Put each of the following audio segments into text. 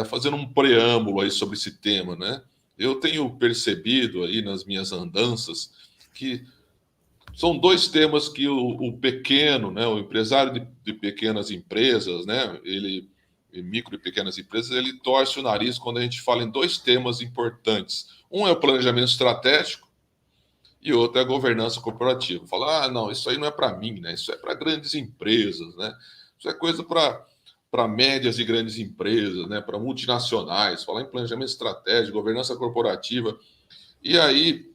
fazendo um preâmbulo aí sobre esse tema, né? Eu tenho percebido aí nas minhas andanças que são dois temas que o pequeno, né, o empresário de pequenas empresas, né, micro e pequenas empresas, ele torce o nariz quando a gente fala em dois temas importantes. Um é o planejamento estratégico e outro é a governança corporativa. Fala, não, isso aí não é para mim, né? Isso é para grandes empresas, né? Isso é coisa para médias e grandes empresas, né? Para multinacionais. Falar em planejamento estratégico, governança corporativa. E aí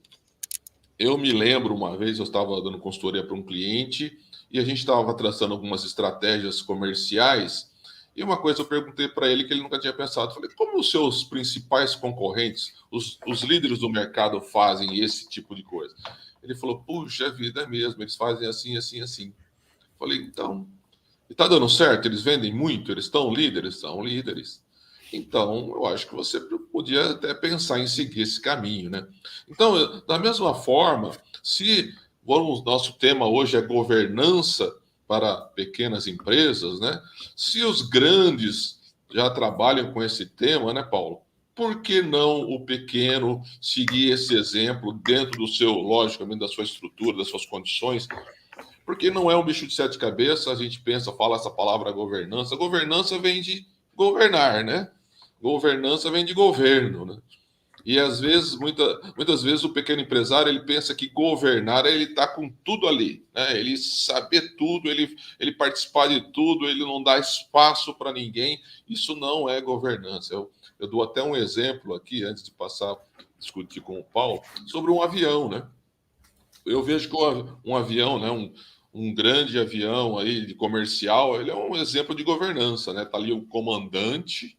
eu me lembro uma vez, eu estava dando consultoria para um cliente e a gente estava traçando algumas estratégias comerciais. E uma coisa eu perguntei para ele que ele nunca tinha pensado. Falei, como os seus principais concorrentes, os líderes do mercado, fazem esse tipo de coisa? Ele falou, puxa vida, é mesmo, eles fazem assim, assim, assim. Falei, então, está dando certo? Eles vendem muito? Eles estão líderes? São líderes. Então, eu acho que você podia até pensar em seguir esse caminho, né? Então, da mesma forma, se o nosso tema hoje é governança para pequenas empresas, né? Se os grandes já trabalham com esse tema, né, Paulo? Por que não o pequeno seguir esse exemplo dentro do seu, logicamente, da sua estrutura, das suas condições? Porque não é um bicho de sete cabeças, a gente pensa, fala essa palavra governança. Governança vem de governar, né? Governança vem de governo, né? E às vezes, muitas vezes, o pequeno empresário ele pensa que governar é ele estar com tudo ali, né? Ele saber tudo, ele participar de tudo, ele não dá espaço para ninguém. Isso não é governança. Eu dou até um exemplo aqui, antes de passar a discutir com o Paulo, sobre um avião, né? Eu vejo que um avião, né, um grande avião aí de comercial, ele é um exemplo de governança, né? Tá ali o comandante,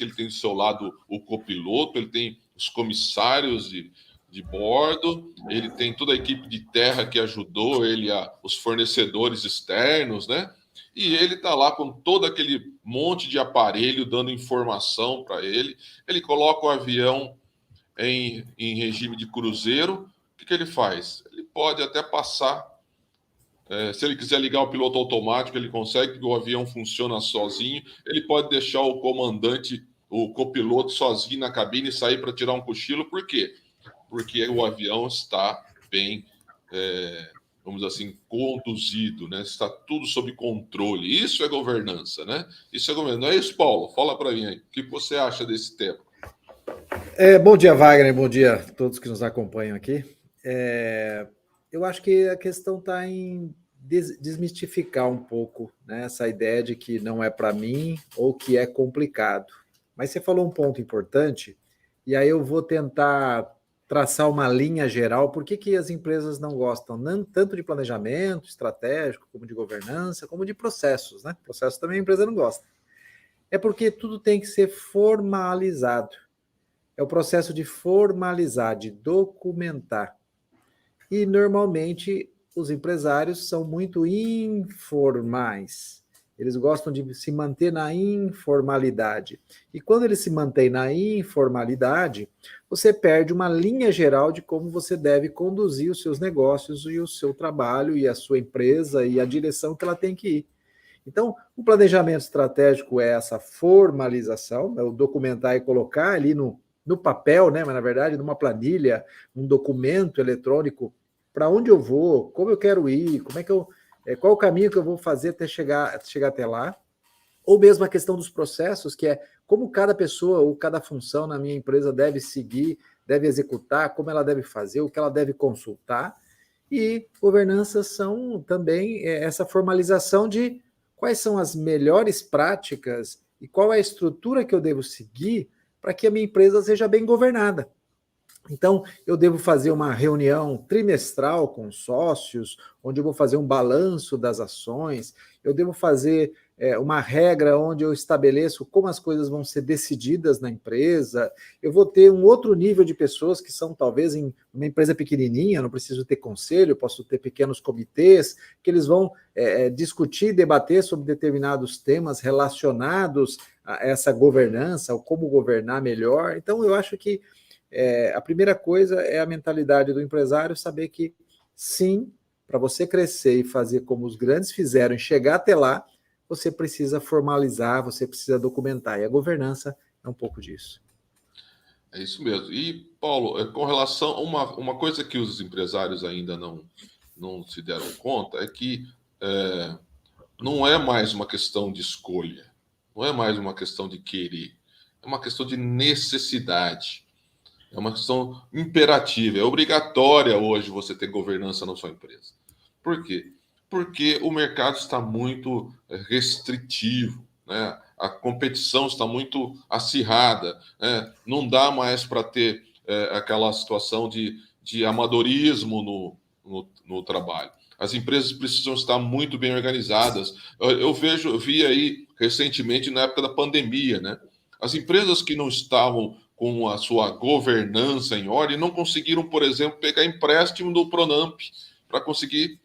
ele tem do seu lado o copiloto, ele tem os comissários de bordo, ele tem toda a equipe de terra que ajudou ele, os fornecedores externos, né? E ele está lá com todo aquele monte de aparelho dando informação para ele. Ele coloca o avião em regime de cruzeiro. O que ele faz? Ele pode até passar. Se ele quiser ligar o piloto automático, ele consegue, porque o avião funciona sozinho. Ele pode deixar o comandante, o copiloto, sozinho na cabine e sair para tirar um cochilo. Por quê? Porque o avião está bem, vamos dizer assim, conduzido, né? Está tudo sob controle. Isso é governança, né? Isso é governança. Não é isso, Paulo? Fala para mim aí. O que você acha desse tema? Bom dia, Wagner. Bom dia a todos que nos acompanham aqui. Eu acho que a questão está em desmistificar um pouco, né, essa ideia de que não é para mim ou que é complicado. Mas você falou um ponto importante, e aí eu vou tentar traçar uma linha geral. Por que as empresas não gostam tanto de planejamento estratégico, como de governança, como de processos, né? Processos também a empresa não gosta. É porque tudo tem que ser formalizado. É o processo de formalizar, de documentar. E, normalmente, os empresários são muito informais. Eles gostam de se manter na informalidade. E quando eles se mantêm na informalidade, você perde uma linha geral de como você deve conduzir os seus negócios e o seu trabalho e a sua empresa e a direção que ela tem que ir. Então, o planejamento estratégico é essa formalização, é o documentar e colocar ali no papel, né? Mas na verdade, numa planilha, um documento eletrônico, para onde eu vou, como eu quero ir, qual o caminho que eu vou fazer até chegar até lá, ou mesmo a questão dos processos, que é como cada pessoa ou cada função na minha empresa deve seguir, deve executar, como ela deve fazer, o que ela deve consultar, e governanças são também essa formalização de quais são as melhores práticas e qual é a estrutura que eu devo seguir para que a minha empresa seja bem governada. Então, eu devo fazer uma reunião trimestral com sócios, onde eu vou fazer um balanço das ações, eu devo fazer uma regra onde eu estabeleço como as coisas vão ser decididas na empresa, eu vou ter um outro nível de pessoas que são talvez em uma empresa pequenininha, não preciso ter conselho, eu posso ter pequenos comitês, que eles vão discutir, debater sobre determinados temas relacionados a essa governança, ou como governar melhor. Então, eu acho que a primeira coisa é a mentalidade do empresário, saber que sim, para você crescer e fazer como os grandes fizeram e chegar até lá, você precisa formalizar, você precisa documentar. E a governança é um pouco disso. É isso mesmo. E, Paulo, com relação a uma coisa que os empresários ainda não se deram conta é que não é mais uma questão de escolha, não é mais uma questão de querer, é uma questão de necessidade, é uma questão imperativa, é obrigatória hoje você ter governança na sua empresa. Por quê? Porque o mercado está muito restritivo, né? A competição está muito acirrada, né? Não dá mais para ter aquela situação de amadorismo no trabalho. As empresas precisam estar muito bem organizadas. Eu vi aí recentemente, na época da pandemia, né? As empresas que não estavam com a sua governança em ordem não conseguiram, por exemplo, pegar empréstimo do Pronamp para conseguir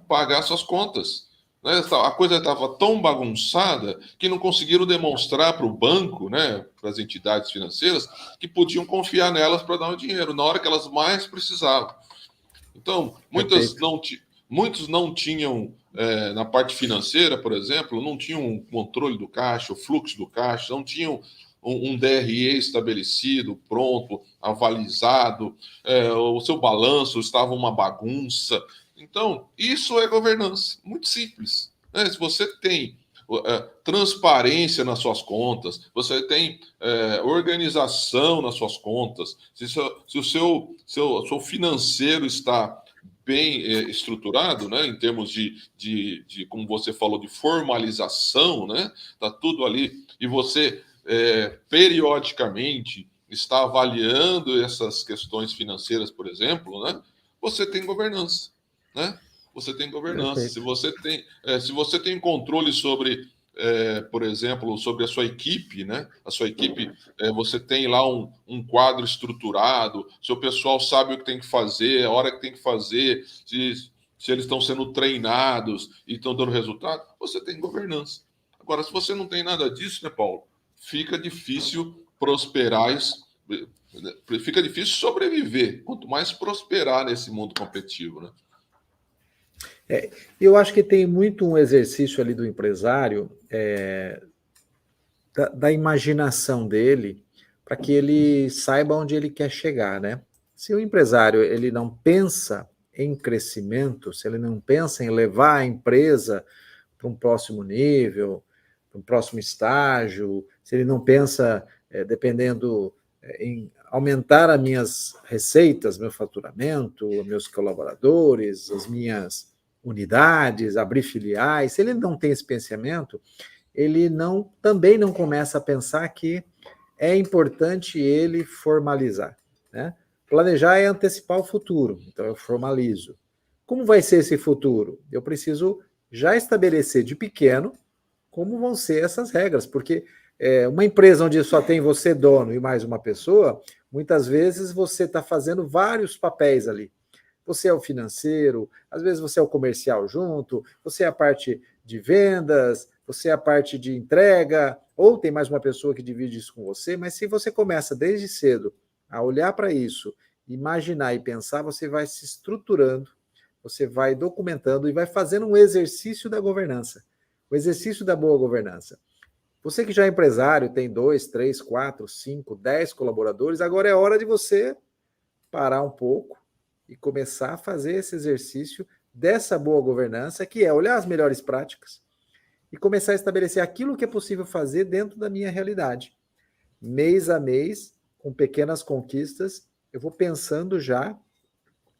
pagar suas contas. Né? A coisa estava tão bagunçada que não conseguiram demonstrar para o banco, né, para as entidades financeiras, que podiam confiar nelas para dar o dinheiro na hora que elas mais precisavam. Então, muitos não tinham, na parte financeira, por exemplo, não tinham um controle do caixa, o fluxo do caixa, não tinham um DRE estabelecido, pronto, avalizado, o seu balanço estava uma bagunça. Então, isso é governança, muito simples. Né? Se você tem transparência nas suas contas, você tem organização nas suas contas, se o seu financeiro está bem estruturado, né, em termos de, como você falou, de formalização, né, está tudo ali, e você periodicamente está avaliando essas questões financeiras, por exemplo, né, você tem governança, né? Você tem governança. Se você tem controle sobre, por exemplo, sobre a sua equipe, né? A sua equipe, você tem lá um quadro estruturado, seu pessoal sabe o que tem que fazer, a hora que tem que fazer, se eles estão sendo treinados e estão dando resultado, você tem governança. Agora, se você não tem nada disso, né, Paulo? Fica difícil prosperar, fica difícil sobreviver, quanto mais prosperar nesse mundo competitivo, né? Eu acho que tem muito um exercício ali do empresário, da imaginação dele, para que ele saiba onde ele quer chegar, né? Se o empresário ele não pensa em crescimento, se ele não pensa em levar a empresa para um próximo nível, para um próximo estágio, se ele não pensa, dependendo, em aumentar as minhas receitas, meu faturamento, meus colaboradores, as minhas unidades, abrir filiais, se ele não tem esse pensamento, ele também não começa a pensar que é importante ele formalizar, né? Planejar é antecipar o futuro, então eu formalizo. Como vai ser esse futuro? Eu preciso já estabelecer de pequeno como vão ser essas regras, porque uma empresa onde só tem você dono e mais uma pessoa, muitas vezes você está fazendo vários papéis ali. Você é o financeiro, às vezes você é o comercial junto, você é a parte de vendas, você é a parte de entrega, ou tem mais uma pessoa que divide isso com você, mas se você começa desde cedo a olhar para isso, imaginar e pensar, você vai se estruturando, você vai documentando e vai fazendo um exercício da governança, o exercício da boa governança. Você que já é empresário, tem 2, 3, 4, 5, 10 colaboradores, agora é hora de você parar um pouco e começar a fazer esse exercício dessa boa governança, que é olhar as melhores práticas e começar a estabelecer aquilo que é possível fazer dentro da minha realidade. Mês a mês, com pequenas conquistas, eu vou pensando já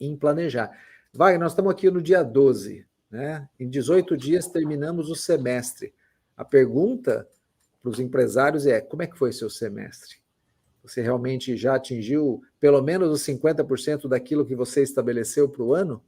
em planejar. Wagner, nós estamos aqui no dia 12, né? Em 18 dias terminamos o semestre. A pergunta para os empresários é: como é que foi seu semestre? Você realmente já atingiu pelo menos os 50% daquilo que você estabeleceu para o ano?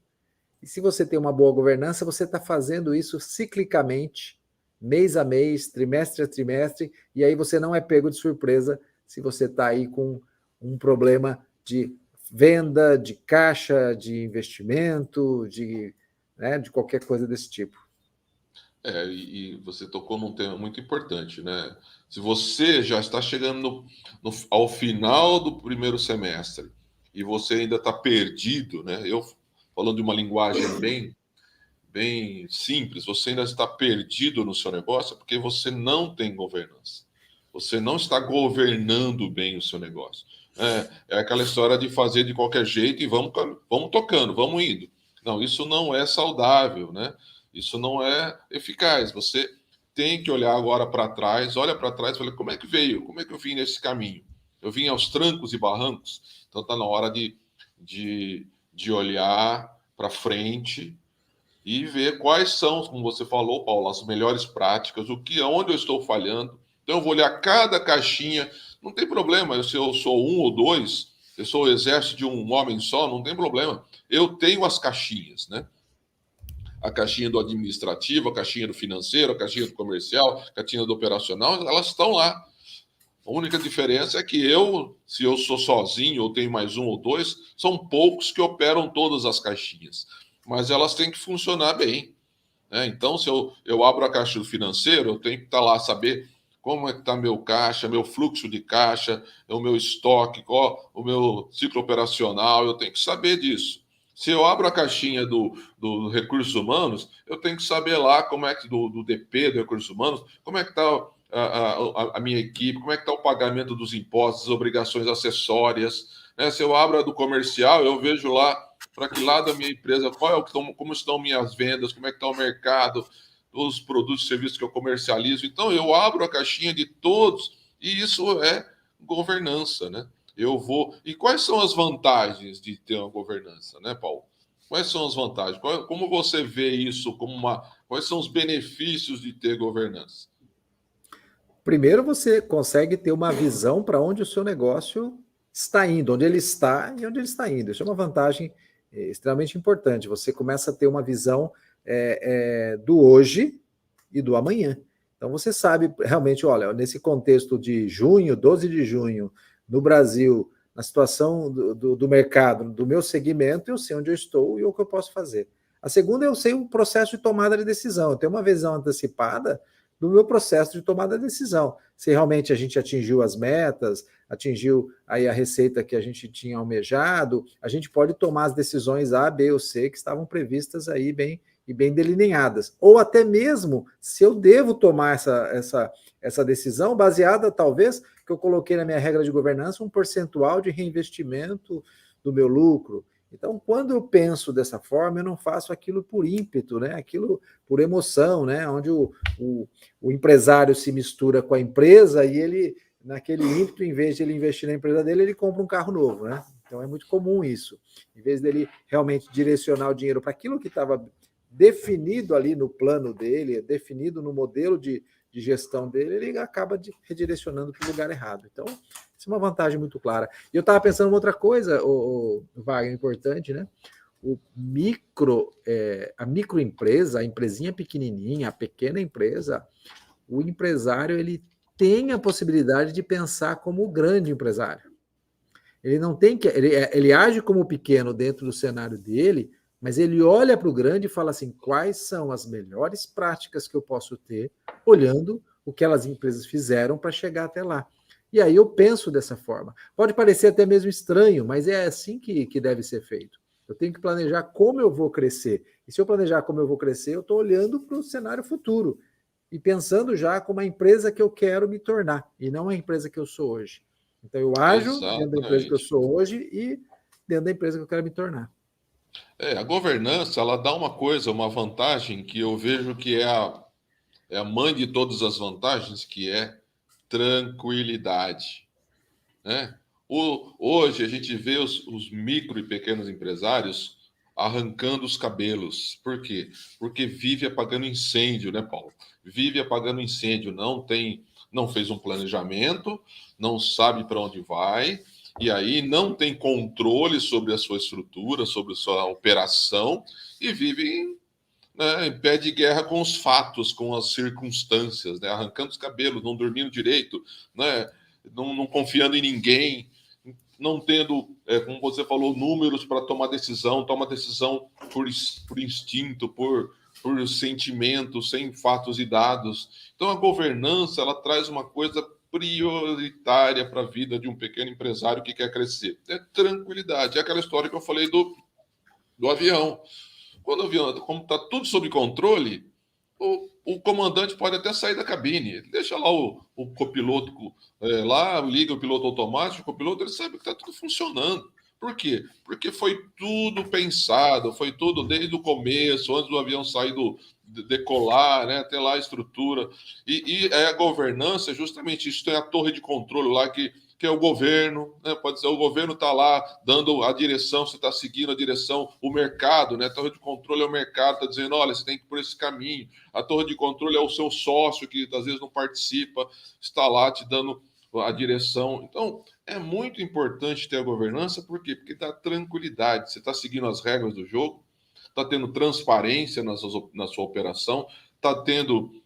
E se você tem uma boa governança, você está fazendo isso ciclicamente, mês a mês, trimestre a trimestre, e aí você não é pego de surpresa se você está aí com um problema de venda, de caixa, de investimento, de qualquer coisa desse tipo. E você tocou num tema muito importante, né? Se você já está chegando ao final do primeiro semestre e você ainda está perdido, né? Eu falando de uma linguagem bem simples. Você ainda está perdido no seu negócio porque você não tem governança. Você não está governando bem o seu negócio. É aquela história de fazer de qualquer jeito e vamos tocando, vamos indo. Não, isso não é saudável, né? Isso não é eficaz. Você tem que olhar agora para trás, olha para trás e fala, como é que veio? Como é que eu vim nesse caminho? Eu vim aos trancos e barrancos, então está na hora de olhar para frente e ver quais são, como você falou, Paulo, as melhores práticas, onde eu estou falhando. Então eu vou olhar cada caixinha, não tem problema se eu sou um ou dois, eu sou o exército de um homem só, não tem problema. Eu tenho as caixinhas, né? A caixinha do administrativo, a caixinha do financeiro, a caixinha do comercial, a caixinha do operacional, elas estão lá. A única diferença é que se eu sou sozinho ou tenho mais um ou dois, são poucos que operam todas as caixinhas. Mas elas têm que funcionar bem, né? Então, se eu abro a caixa do financeiro, eu tenho que estar lá, saber como é que está meu caixa, meu fluxo de caixa, o meu estoque, qual o meu ciclo operacional, eu tenho que saber disso. Se eu abro a caixinha do recursos humanos, eu tenho que saber lá como é que do DP, do recursos humanos, como é que está a minha equipe, como é que está o pagamento dos impostos, obrigações acessórias, né? Se eu abro a do comercial, eu vejo lá para que lado da minha empresa, como estão minhas vendas, como é que está o mercado, os produtos e serviços que eu comercializo. Então, eu abro a caixinha de todos e isso é governança, né? Eu vou... E quais são as vantagens de ter uma governança, né, Paulo? Quais são as vantagens? Como você vê isso Quais são os benefícios de ter governança? Primeiro, você consegue ter uma visão para onde o seu negócio está indo, onde ele está e onde ele está indo. Isso é uma vantagem extremamente importante. Você começa a ter uma visão do hoje e do amanhã. Então, você sabe realmente, olha, nesse contexto de junho, 12 de junho, no Brasil, na situação do mercado, do meu segmento, eu sei onde eu estou e o que eu posso fazer. A segunda, eu sei o processo de tomada de decisão. Eu tenho uma visão antecipada do meu processo de tomada de decisão. Se realmente a gente atingiu as metas, atingiu aí a receita que a gente tinha almejado, a gente pode tomar as decisões A, B ou C que estavam previstas aí bem delineadas. Ou até mesmo se eu devo tomar essa decisão baseada, talvez, que eu coloquei na minha regra de governança, um percentual de reinvestimento do meu lucro. Então, quando eu penso dessa forma, eu não faço aquilo por ímpeto, né? Aquilo por emoção, né? Onde o empresário se mistura com a empresa e ele, naquele ímpeto, em vez de ele investir na empresa dele, ele compra um carro novo, né? Então, é muito comum isso. Em vez dele realmente direcionar o dinheiro para aquilo que estava definido ali no plano dele, definido no modelo de gestão dele, ele acaba redirecionando para o lugar errado. Então, isso é uma vantagem muito clara. E eu estava pensando em outra coisa, o Wagner, importante, né? A microempresa, a empresinha pequenininha, a pequena empresa, o empresário ele tem a possibilidade de pensar como o grande empresário. Ele não tem que, ele age como pequeno dentro do cenário dele, mas ele olha para o grande e fala assim, quais são as melhores práticas que eu posso ter, olhando o que as empresas fizeram para chegar até lá. E aí eu penso dessa forma. Pode parecer até mesmo estranho, mas é assim que deve ser feito. Eu tenho que planejar como eu vou crescer. E se eu planejar como eu vou crescer, eu estou olhando para o cenário futuro e pensando já como a empresa que eu quero me tornar, e não a empresa que eu sou hoje. Então eu ajo dentro da empresa que eu sou hoje e dentro da empresa que eu quero me tornar. A governança, ela dá uma vantagem que eu vejo que é a mãe de todas as vantagens, que é tranquilidade, né? Hoje a gente vê os micro e pequenos empresários arrancando os cabelos. Por quê? Porque vive apagando incêndio, né, Paulo? Vive apagando incêndio, não fez um planejamento, não sabe para onde vai, e aí não tem controle sobre a sua estrutura, sobre a sua operação, e vive, né, em pé de guerra com os fatos, com as circunstâncias, né, arrancando os cabelos, não dormindo direito, né, não confiando em ninguém, não tendo, como você falou, números para tomar decisão, toma decisão por instinto, por sentimento, sem fatos e dados. Então, a governança, ela traz uma coisa prioritária para a vida de um pequeno empresário que quer crescer. É tranquilidade. É aquela história que eu falei do avião. Quando o avião, como está tudo sob controle, o comandante pode até sair da cabine, deixa lá o copiloto lá, liga o piloto automático, o copiloto ele sabe que está tudo funcionando. Por quê? Porque foi tudo pensado, foi tudo desde o começo, antes do avião sair decolar, né, até lá a estrutura. E a governança é justamente isso, tem a torre de controle lá que é o governo, né? Pode ser o governo está lá dando a direção, você está seguindo a direção, o mercado, né? A torre de controle é o mercado, está dizendo, olha, você tem que ir por esse caminho. A torre de controle é o seu sócio, que às vezes não participa, está lá te dando a direção. Então, é muito importante ter a governança, por quê? Porque dá tranquilidade, você está seguindo as regras do jogo, está tendo transparência na sua operação, está tendo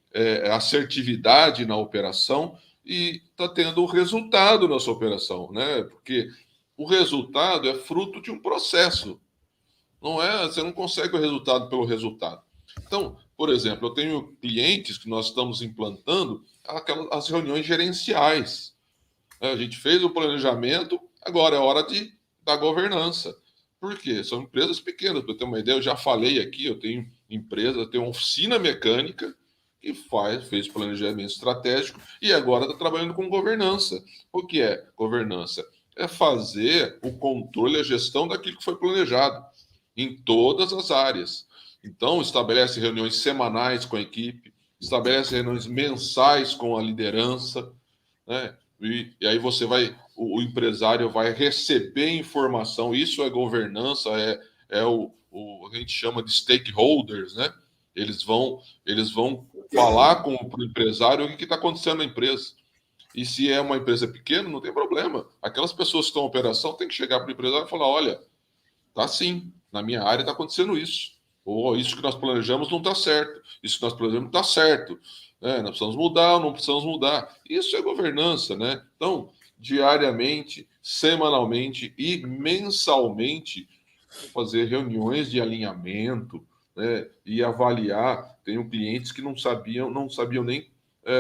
assertividade na operação, e está tendo resultado na sua operação, né? Porque o resultado é fruto de um processo. Não é, você não consegue o resultado pelo resultado. Então, por exemplo, eu tenho clientes que nós estamos implantando as reuniões gerenciais. A gente fez o planejamento, agora é hora da governança. Por quê? São empresas pequenas. Para ter uma ideia, eu já falei aqui, eu tenho empresa, eu tenho uma oficina mecânica que fez planejamento estratégico e agora está trabalhando com governança. O que é governança? É fazer o controle, a gestão daquilo que foi planejado em todas as áreas. Então, estabelece reuniões semanais com a equipe, estabelece reuniões mensais com a liderança, né? E aí você o empresário vai receber informação, isso é governança, a gente chama de stakeholders, né? Eles vão falar com o empresário o que está acontecendo na empresa. E se é uma empresa pequena, não tem problema. Aquelas pessoas que estão em operação têm que chegar para o empresário e falar: olha, tá sim, na minha área está acontecendo isso. Ou isso que nós planejamos não está certo. Isso que nós planejamos está certo. Nós precisamos mudar ou não precisamos mudar. Isso é governança, né? Então, diariamente, semanalmente e mensalmente, fazer reuniões de alinhamento, né? E avaliar. Tenho clientes que não sabiam nem,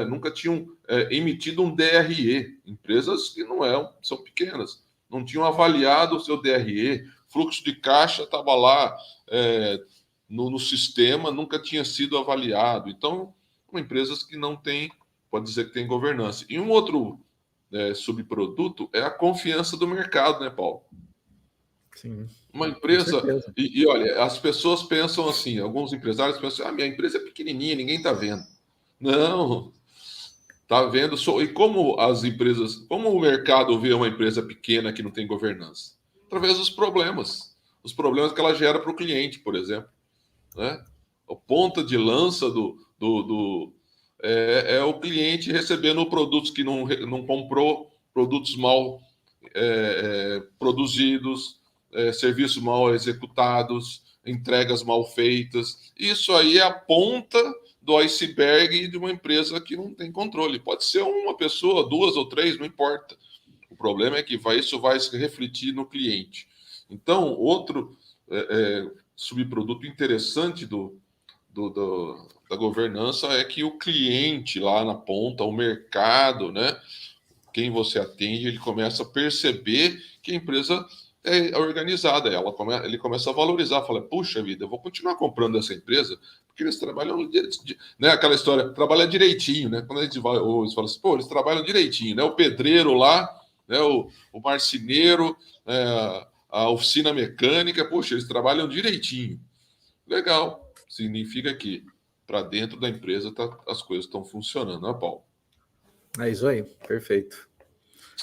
nunca tinham emitido um DRE. Empresas que não são pequenas, não tinham avaliado o seu DRE, fluxo de caixa estava lá no sistema, nunca tinha sido avaliado. Então, são empresas que não têm, pode dizer que tem governança. E um outro subproduto é a confiança do mercado, né, Paulo? Sim. Uma empresa, e olha, as pessoas pensam assim, alguns empresários pensam, minha empresa é pequenininha, ninguém está vendo. Não, está vendo só. E como as empresas, como o mercado vê uma empresa pequena que não tem governança? Através dos problemas. Os problemas que ela gera para o cliente, por exemplo. Né? A ponta de lança é o cliente recebendo produtos que não comprou, produtos mal produzidos, serviços mal executados, entregas mal feitas. Isso aí é a ponta do iceberg de uma empresa que não tem controle. Pode ser uma pessoa, duas ou três, não importa. O problema é que isso vai se refletir no cliente. Então, outro subproduto interessante da governança é que o cliente lá na ponta, o mercado, né, quem você atende, ele começa a perceber que a empresa é organizada, ele começa a valorizar, fala, puxa vida, eu vou continuar comprando essa empresa, porque eles trabalham, né, aquela história, trabalha direitinho, né, quando a gente vai, ou eles falam assim, pô, eles trabalham direitinho, né, o pedreiro lá, né, o marceneiro, a oficina mecânica, poxa, eles trabalham direitinho. Legal, significa que para dentro da empresa as coisas estão funcionando, né, Paulo? É isso aí, perfeito.